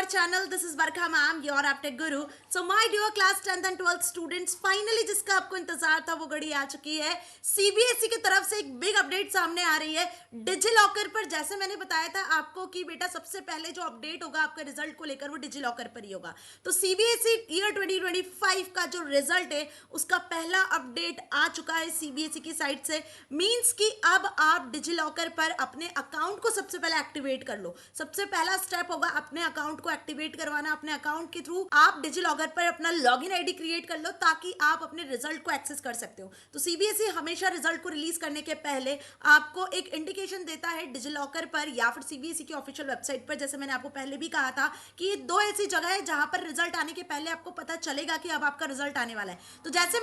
our channel. This is Barkha ma'am, your Aptech Guru. So my dear class 10th and 12th students, finally जिसका आपको इंतजार था वो घड़ी आ चुकी है। सीबीएसई की तरफ से एक बिग अपडेट सामने आ रही है डिजी लॉकर पर। जैसे मैंने बताया था आपको कि बेटा सबसे पहले जो अपडेट होगा आपके रिजल्ट को लेकर वो डिजी लॉकर पर ही होगा। तो सीबीएसई ईयर 2025 का जो रिजल्ट है उसका पहला अपडेट आ चुका है सीबीएसई की साइड से। मीन्स कि अब आप डिजी लॉकर पर अपने अकाउंट को सबसे पहले एक्टिवेट कर लो। सबसे पहला स्टेप होगा अपने अकाउंट को एक्टिवेट करवाना। अपने अकाउंट के थ्रू आप डिजी लॉकर पर अपना लॉगिन आईडी क्रिएट कर लो ताकि आप अपने रिजल्ट को एक्सेस कर सकते हो। तो सीबीएसई हमेशा रिजल्ट को रिलीज करने के पहले आपको एक इंडिकेशन देता है डिजी लॉकर पर या फिर सीबीएसई की ऑफिशियल वेबसाइट पर। जैसे मैंने आपको पहले भी कहा था कि ये दो ऐसी जगह है जहां पर रिजल्ट आने के पहले आपको पता चलेगा कि अब आपका रिजल्ट आने वाला है। तो जैसे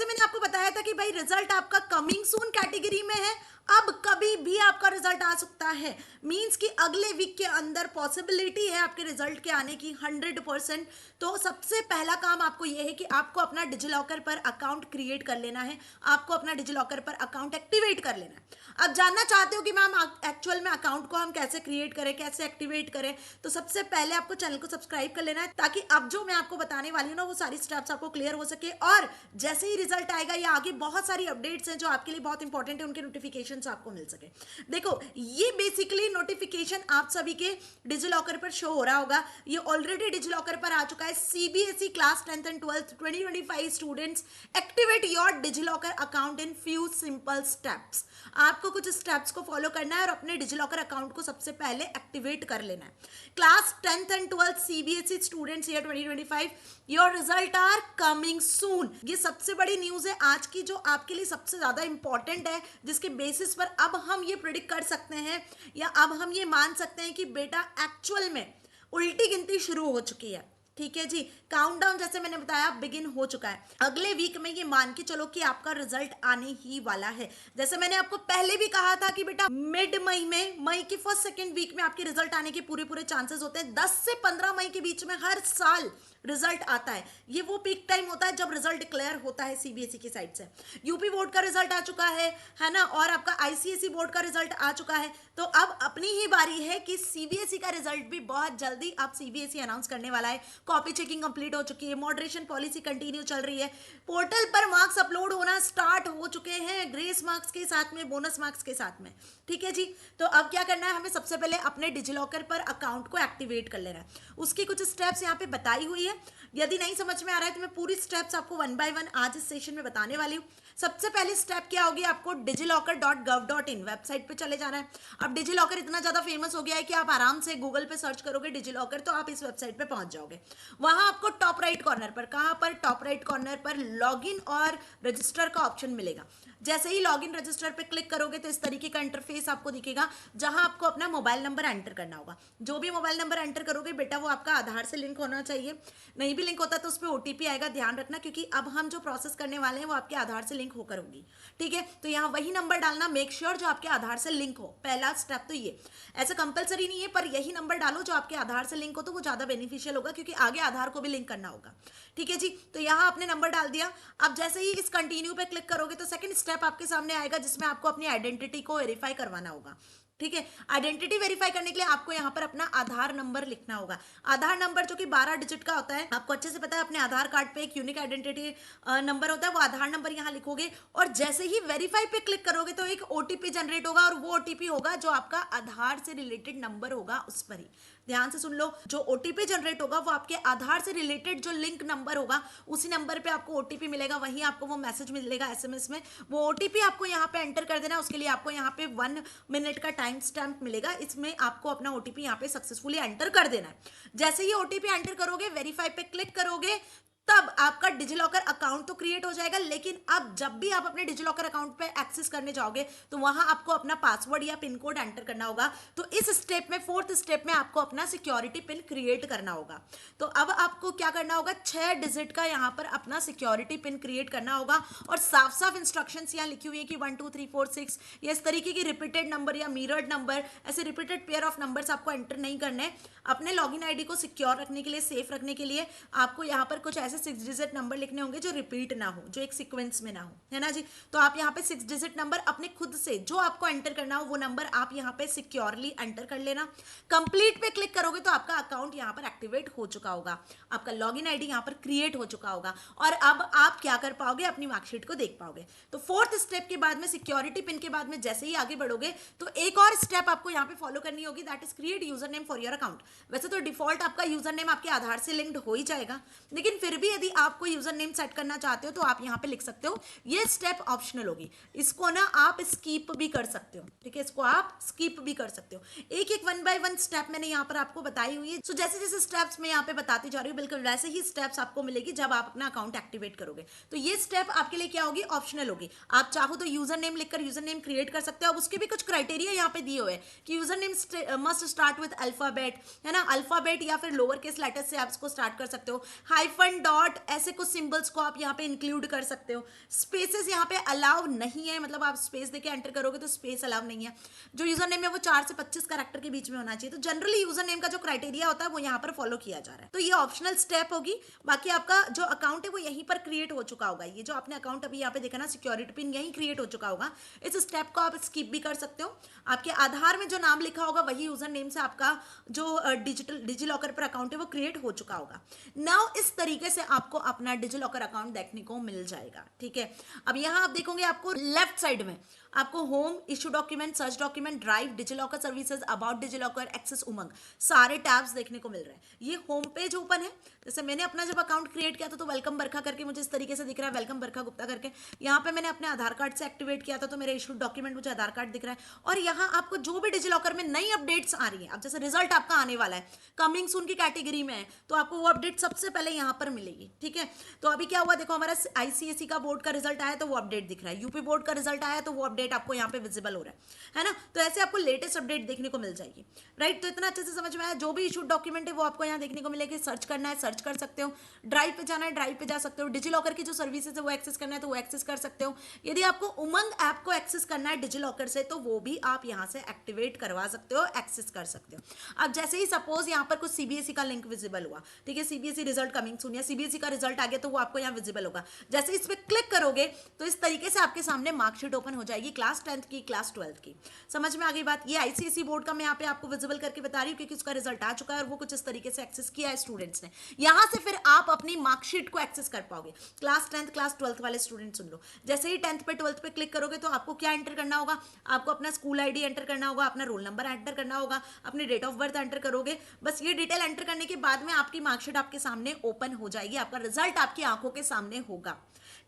मैंने आपको बताया था कि भाई रिजल्ट आपका कमिंग सून कैटेगरी में है, अब कभी भी आपका रिजल्ट आ सकता है। मींस कि अगले वीक के अंदर पॉसिबिलिटी है आपके रिजल्ट के आने की 100%। तो सबसे पहला काम आपको यह है कि आपको अपना डिजी लॉकर पर अकाउंट क्रिएट कर लेना है, आपको अपना डिजी लॉकर पर अकाउंट एक्टिवेट कर लेना है। अब जानना चाहते हो कि मैम एक्चुअल में अकाउंट को हम कैसे क्रिएट करें, कैसे एक्टिवेट करें, तो सबसे पहले आपको चैनल को सब्सक्राइब कर लेना है ताकि अब जो मैं आपको बताने वाली हूँ ना वो सारी स्टेप्स आपको क्लियर हो सके। और जैसे ही रिजल्ट आएगा या आगे बहुत सारी अपडेट्स हैं जो आपके लिए बहुत इंपॉर्टेंट है, उनके नोटिफिकेशन आपको मिल सके। देखो ये बेसिकली नोटिफिकेशन आप सभी के डिजी लॉकर पर शो हो रहा होगा। ये ऑलरेडी डिजी लॉकर पर आ चुका है। CBSE class 10th and 12th 2025 students, activate your DigiLocker account in few simple steps. आपको कुछ स्टेप्स को फॉलो करना है और अपने डिजी लॉकर अकाउंट को सबसे पहले एक्टिवेट कर लेना है। Class 10th and 12th CBSE students year 2025, your result are coming soon. ये सबसे बड़ी न्यूज है आज की जो आपके लिए सबसे ज्यादा इंपॉर्टेंट है, जिसके बेसिस पर अब हम ये प्रिडिक्ट कर सकते हैं या अब हम ये मान सकते हैं कि बेटा एक्चुअल में उल्टी गिनती शुरू हो चुकी है। ठीक है जी, काउंटडाउन जैसे मैंने बताया बिगिन हो चुका है। अगले वीक में ये मान के चलो कि आपका रिजल्ट आने ही वाला है। जैसे मैंने आपको पहले भी कहा था कि बेटा मिड मई में, मई के फर्स्ट सेकेंड वीक में आपके रिजल्ट आने के पूरे चांसेस होते हैं। 10 से 15 मई के बीच में हर साल रिजल्ट आता है। ये वो पीक टाइम होता है जब रिजल्ट डिक्लेयर होता है सीबीएसई की साइड से। यूपी बोर्ड का रिजल्ट आ चुका है ना, और आपका आईसीएसई बोर्ड का रिजल्ट आ चुका है। तो अब अपनी ही बारी है कि सीबीएसई का रिजल्ट भी बहुत जल्दी अब सीबीएसई अनाउंस करने वाला है। कॉपी चेकिंग कंप्लीट हो चुकी है, मॉडरेशन पॉलिसी कंटिन्यू चल रही है, पोर्टल पर मार्क्स अपलोड होना स्टार्ट हो चुके हैं, ग्रेस मार्क्स के साथ में, बोनस मार्क्स के साथ में। ठीक है जी, तो अब क्या करना है, हमें सबसे पहले अपने डिजी लॉकर पर अकाउंट को एक्टिवेट कर लेना है। उसकी कुछ स्टेप्स यहाँ पे बताई हुई है। यदि नहीं समझ में आ रहा है तो मैं पूरी स्टेप्स आपको वन बाय वन आज इस सेशन में बताने वाली हूँ। सबसे पहले स्टेप क्या होगी, आपको digillocker.gov.in वेबसाइट पे चले जाना है। अब डिजी लॉकर इतना ज्यादा फेमस हो गया है कि आप आराम से गूगल पे सर्च करोगे डिजी लॉकर तो आप इस वेबसाइट पे पहुंच जाओगे। वहां आपको टॉप राइट कॉर्नर पर, कहां पर, टॉप राइट कॉर्नर पर लॉगिन और रजिस्टर का ऑप्शन मिलेगा। जैसे ही लॉगिन रजिस्टर पे क्लिक करोगे तो इस तरीके का इंटरफेस आपको दिखेगा जहां आपको अपना मोबाइल नंबर एंटर करना होगा। जो भी मोबाइल नंबर एंटर करोगे बेटा वो आपका आधार से लिंक होना चाहिए। नहीं भी लिंक होता तो उस पर ओटीपी आएगा, ध्यान रखना, क्योंकि अब हम जो प्रोसेस करने वाले हैं वो आपके आधार से लिंक होकर होगी। ठीक है, तो यहाँ वही नंबर डालना, मेक श्योर जो आपके आधार से लिंक हो। पहला स्टेप तो ये, ऐसा कंपलसरी नहीं है पर यही नंबर डालो जो आपके आधार से लिंक हो, तो वो ज्यादा बेनिफिशियल होगा क्योंकि आगे आधार को भी लिंक करना होगा। ठीक है जी, तो यहाँ आपने नंबर डाल दिया। अब जैसे ही इस कंटिन्यू पे क्लिक करोगे तो सेकंड स्टेप आपके सामने आएगा जिसमें आपको अपनी आइडेंटिटी को वेरीफाई करवाना होगा। ठीक है, आइडेंटिटी वेरीफाई करने के लिए आपको यहाँ पर अपना आधार नंबर लिखना होगा। आधार नंबर जो कि 12 डिजिट का होता है, आपको अच्छे से पता है। अपने आधार कार्ड पे एक यूनिक आइडेंटिटी नंबर होता है, वो आधार नंबर यहाँ लिखोगे और जैसे ही वेरीफाई पे क्लिक करोगे तो एक ओटीपी जनरेट होगा और वो ओटीपी होगा जो आपका आधार से रिलेटेड नंबर होगा उस पर ही। ध्यान से सुन लो, जो ओटीपी जनरेट होगा वो आपके आधार से रिलेटेड जो लिंक नंबर होगा उसी नंबर पे आपको ओटीपी मिलेगा, वहीं आपको वो मैसेज मिलेगा एसएमएस में। वो ओटीपी आपको यहाँ पे एंटर कर देना। उसके लिए आपको यहाँ पे 1 मिनट का टाइम स्टैम्प मिलेगा, इसमें आपको अपना ओटीपी यहाँ पे सक्सेसफुली एंटर कर देना है। जैसे ही ओटीपी एंटर करोगे, वेरीफाई पे क्लिक करोगे, तब आपका डिजी लॉकर अकाउंट तो क्रिएट हो जाएगा। लेकिन अब जब भी आप अपने डिजी लॉकर अकाउंट पे एक्सेस करने जाओगे तो वहां आपको अपना पासवर्ड या पिन कोड एंटर करना होगा। तो इस स्टेप में, फोर्थ स्टेप में, आपको अपना सिक्योरिटी पिन क्रिएट करना होगा। तो अब आपको क्या करना होगा, 6 डिजिट का यहाँ पर अपना सिक्योरिटी पिन क्रिएट करना होगा और साफ साफ इंस्ट्रक्शंस यहाँ लिखी हुई है कि 1 2 3 4 6 ये इस तरीके की रिपीटेड नंबर या मिरर्ड नंबर, ऐसे रिपीटेड पेयर ऑफ नंबर्स आपको एंटर नहीं करने। अपने लॉगिन आईडी को सिक्योर रखने के लिए, सेफ रखने के लिए आपको यहाँ पर कुछ ऐसे ऐसे 6 डिजिट नंबर लिखने होंगे जो रिपीट ना हो, जो एक सीक्वेंस में ना हो, है ना जी। तो आप यहाँ पे 6 डिजिट नंबर अपने खुद से जो आपको एंटर करना हो वो नंबर आप यहाँ पे सिक्योरली एंटर कर लेना। कंप्लीट पे क्लिक करोगे तो आपका अकाउंट यहाँ पर एक्टिवेट हो चुका होगा, आपका लॉगिन आईडी यहाँ पर क्रिएट हो चुका होगा, और अब आप क्या कर पाओगे, अपनी मार्कशीट को देख पाओगे। तो फोर्थ स्टेप के बाद में, सिक्योरिटी पिन के बाद में जैसे ही आगे बढ़ोगे तो एक और स्टेप आपको यहाँ पे फॉलो करनी होगी, that is create user name for your account. वैसे तो डिफॉल्ट आपका यूजर नेम आपके आधार से लिंक्ड हो ही जाएगा, लेकिन फिर भी यदि आप कोई यूजर नेम सेट करना चाहते हो तो आप यहाँ पे लिख सकते हो। ये स्टेप ऑप्शनल होगी, इसको ना आप स्किप भी कर सकते हो, ठीक है, इसको आप स्किप भी कर सकते हो। एक एक 1 बाय 1 स्टेप मैंने यहाँ पर आपको बताई हुई है। सो जैसे जैसे स्टेप्स मैं यहाँ पे बताती जा रही हूँ, बिल्कुल वैसे ही स्टेप्स आपको मिलेगी जब आप अपना अकाउंट एक्टिवेट करोगे। तो ये स्टेप आपके लिए क्या होगी, ऑप्शनल होगी। आप चाहो तो यूजर नेम लिखकर यूजर नेम क्रिएट कर सकते हो। अब उसके भी कुछ क्राइटेरिया यहाँ पे दिए हुए हैं कि user name must start with alphabet, है ना, अल्फाबेट या फिर लोअर केस लेटर से आप इसको स्टार्ट कर सकते हो। हाइफन, डॉट, ऐसे कुछ सिंबल्स को आप यहाँ पे इंक्लूड कर सकते हो। स्पेसेस यहाँ पे अलाउ नहीं है, मतलब आप स्पेस देके एंटर करोगे तो स्पेस अलाउ नहीं है। जो यूजर नेम है वो 4 से 25 कैरेक्टर के बीच में होना चाहिए। तो जनरली यूजर नेम का जो क्राइटेरिया होता है वो यहाँ पर फॉलो किया जा रहा है। तो ये ऑप्शनल स्टेप होगी। बाकी आपका जो अकाउंट है वो यहीं पर क्रिएट हो चुका होगा। ये जो आपने अकाउंट अभी यहाँ पे देखा ना, सिक्योरिटी पिन यहीं क्रिएट हो चुका होगा। इस स्टेप को आप स्किप भी कर सकते हो। आपके आधार में जो नाम लिखा होगा वही यूजर नेम से आपका जो डिजिलॉकर पर अकाउंट है वो क्रिएट हो चुका होगा। नाउ इस तरीके से आपको अपना डिजिलॉकर अकाउंट देखने को मिल जाएगा, ठीक है। अब यहाँ आप देखोगे आपको लेफ्ट साइड में आपको home, issue document, search document, drive, DigiLocker services, about DigiLocker, access UMANG, सारे टैब्स देखने को मिल रहे हैं। ये होम पेज ओपन है। जैसे मैंने अपना जब अकाउंट क्रिएट किया था तो वेलकम बरखा करके मुझे इस तरीके से दिख रहा है, वेलकम बरखा गुप्ता करके। यहाँ पे मैंने अपने आधार कार्ड से एक्टिवेट किया था तो मेरे इशूड डॉक्यूमेंट मुझे आधार कार्ड दिख रहा है। और यहाँ आपको जो भी डिजिलॉकर में नई अपडेट्स आ रही है, अब जैसे रिजल्ट आपका आने वाला है, कमिंग सून की कैटेगरी में है, तो आपको वो अपडेट सबसे पहले यहाँ पर मिलेगी, ठीक है। तो अभी क्या हुआ, देखो हमारा आईसीएसई का बोर्ड का रिजल्ट आया तो वो अपडेट दिख रहा है, यूपी बोर्ड का रिजल्ट आया तो वो अपडेट आपको यहाँ पे विजिबल हो रहा है ना। तो ऐसे आपको लेटेस्ट अपडेट देखने को मिल जाएगी, राइट। तो इतना अच्छे से समझ में आया। जो भी इशूड डॉक्यूमेंट है वो आपको यहाँ देखने को मिलेगी। सर्च करना है सर्च कर सकते हो, ड्राइव पे जाना है ड्राइव पे जा सकते हो, डिजिलॉकर की जो सर्विसेज है वो एक्सेस करना है तो वो एक्सेस कर सकते हो। यदि आपको उमंग ऐप को एक्सेस करना है डिजिलॉकर से तो वो भी आप यहाँ से एक्टिवेट करवा सकते हो, एक्सेस कर सकते हो। अब जैसे ही सपोज यहाँ पर कुछ सीबीएसई का लिंक विजिबल हुआ, ठीक है, सीबीएसई रिजल्ट कमिंग सून या सीबीएसई का रिजल्ट आ गया तो वो आपको यहाँ विजिबल होगा। जैसे इस पर क्लिक करोगे तो इस तरीके से आपके सामने मार्कशीट ओपन हो जाएगी, क्लास 10th की, क्लास 12th की। समझ में आ गई बात। ये आईसीएसई बोर्ड का मैं यहाँ पे आपको विजिबल करके बता रही हूँ क्योंकि उसका रिजल्ट आ चुका है और वो कुछ इस तरीके से एक्सेस किया है स्टूडेंट्स ने। यहाँ से फिर आप अपनी मार्कशीट को एक्सेस कर पाओगे। क्लास 10th क्लास 12th वाले स्टूडेंट सुन लो, जैसे ही 10th पे 12th पे क्लिक करोगे तो आपको क्या एंटर करना होगा, आपको अपना स्कूल आईडी एंटर करना होगा, अपना रोल नंबर एंटर करना होगा, अपनी डेट ऑफ बर्थ एंटर करोगे। बस ये डिटेल एंटर करने के बाद में आपकी मार्कशीट आपके सामने ओपन हो जाएगी, आपका रिजल्ट आपकी आंखों के सामने होगा,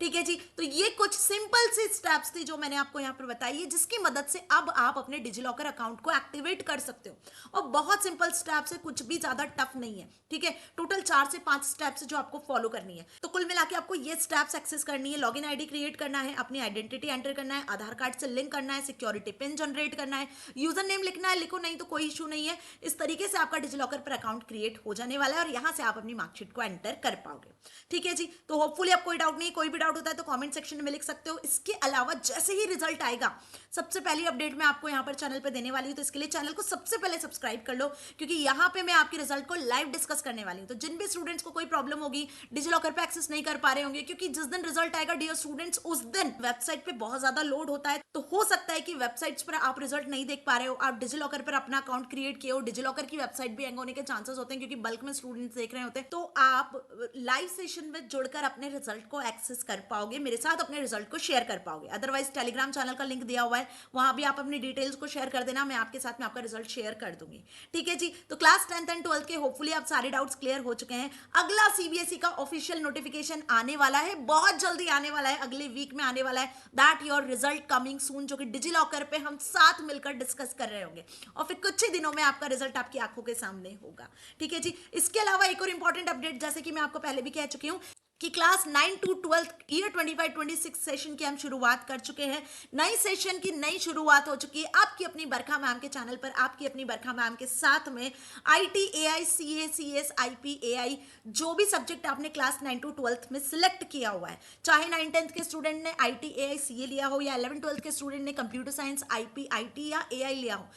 ठीक है जी। तो ये कुछ सिंपल सी स्टेप्स थी जो मैंने आपको यहाँ पर बताई है, जिसकी मदद से अब आप अपने डिजिलॉकर अकाउंट को एक्टिवेट कर सकते हो। और बहुत सिंपल स्टेप्स है, कुछ भी ज्यादा टफ नहीं है, ठीक है। टोटल 4 से 5 स्टेप्स जो आपको फॉलो करनी है। तो कुल मिला के आपको ये स्टेप्स एक्सेस करनी है। लॉगिन आईडी क्रिएट करना है, अपनी आइडेंटिटी एंटर करना है, आधार कार्ड से लिंक करना है, सिक्योरिटी पिन जनरेट करना है, यूजर नेम लिखना है, लिखो नहीं तो कोई इशू नहीं है। इस तरीके से आपका डिजिलॉकर पर अकाउंट क्रिएट हो जाने वाला है और यहाँ से आप अपनी मार्कशीट को एंटर कर पाओगे, ठीक है जी। तो होपफुली अब कोई डाउट नहीं, कोई भी डाउट होता है तो कमेंट सेक्शन में लिख सकते हो। इसके अलावा जैसे ही रिजल्ट आएगा सबसे पहली अपडेट मैं आपको यहाँ पर चैनल पे देने वाली हूँ, तो इसके लिए चैनल को सबसे पहले सब्सक्राइब कर लो क्योंकि यहाँ पे मैं आपके रिजल्ट को लाइव डिस्कस करने वाली हूँ। तो जिन भी स्टूडेंट्स को कोई प्रॉब्लम होगी, डिजिलॉकर पे एक्सेस नहीं कर पा रहे होंगे, क्योंकि जिस दिन रिजल्ट आएगा डियर स्टूडेंट्स उस दिन वेबसाइट पे बहुत ज्यादा लोड होता है, तो हो सकता है कि वेबसाइट्स पर आप रिजल्ट नहीं देख पा रहे हो, आप डिजिलॉकर पर अपना अकाउंट क्रिएट किए हो, डिजिलॉकर की वेबसाइट भी हैंग होने के चांसेस होते हैं क्योंकि बल्क में स्टूडेंट्स देख रहे होते हैं। तो आप लाइव सेशन में जुड़कर अपने रिजल्ट को एक्सेस कर पाओगे, मेरे साथ अपने रिजल्ट को शेयर कर पाओगे। अदरवाइज टेलीग्राम चैनल का लिंक दिया हुआ है, वहां भी आप अपनी डिटेल्स को शेयर कर देना, मैं आपके साथ में आपका रिजल्ट शेयर कर दूंगी, ठीक है जी। तो क्लास 10th एंड 12th के होपफुली आप सारे डाउट्स क्लियर हो चुके हैं। अगला सीबीएसई का ऑफिशियल नोटिफिकेशन आने वाला है, बहुत जल्दी आने वाला है, अगले वीक में आने वाला है, that your result coming soon, जो कि डिजिलॉकर पे हम साथ मिलकर डिस्कस कर रहे होंगे और फिर कुछ ही दिनों में आपका रिजल्ट आपकी आंखों के सामने होगा, ठीक है जी। इसके अलावा एक और इंपॉर्टेंट अपडेट, जैसे कि मैं आपको पहले भी कह चुकी हूं कि क्लास 9 to 12 ईयर 25-26 सेशन की हम शुरुआत कर चुके हैं। नई सेशन की नई शुरुआत हो चुकी है आपकी अपनी बरखा मैम के चैनल पर, आपकी अपनी बरखा मैम के साथ में IT, AI, CA, CS, IP, AI, जो भी सब्जेक्ट आपने क्लास 9 to 12 में सिलेक्ट किया हुआ है, चाहे 9-10th के स्टूडेंट ने आईटी, एआई, सीए लिया हो या 11-12 के स्टूडेंट ने कंप्यूटर साइंस, आईपी, आईटी या एआई लिया हो,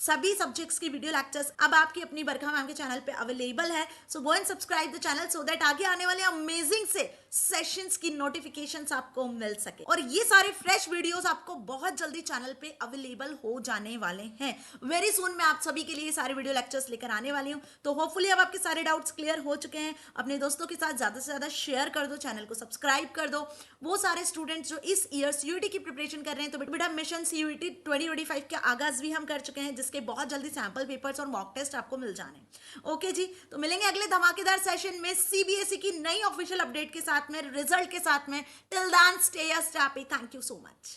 सभी सब्जेक्ट्स की वीडियो लेक्चर्स अब आपकी अपनी बरखा मैम के चैनल पे अवेलेबल है। So go and subscribe the channel so that आगे आने वाले अमेजिंग से सेशंस की नोटिफिकेशंस आपको मिल सके, और ये सारे फ्रेश वीडियोस आपको बहुत जल्दी चैनल पे अवेलेबल हो जाने वाले हैं। वेरी सून मैं आप सभी के लिए ये सारे वीडियो लेक्चर्स लेकर आने वाली हूँ। तो होपफुली अब आपके सारे डाउट्स क्लियर हो चुके हैं। अपने दोस्तों के साथ ज्यादा से ज्यादा शेयर कर दो, चैनल को सब्सक्राइब कर दो। वो सारे स्टूडेंट्स जो इस ईयर सीयूईटी की प्रिपरेशन कर रहे हैं, तो बेटा मिशन सीयूईटी 2025 का आगाज भी हम कर चुके हैं, जिसके बहुत जल्दी सैंपल पेपर्स और मॉक टेस्ट आपको मिल जाने। ओके जी, तो मिलेंगे अगले धमाकेदार सेशन में सीबीएसई की नई ऑफिशियल अपडेट के साथ में, रिजल्ट के साथ में। Till then stay happy. Thank you so much.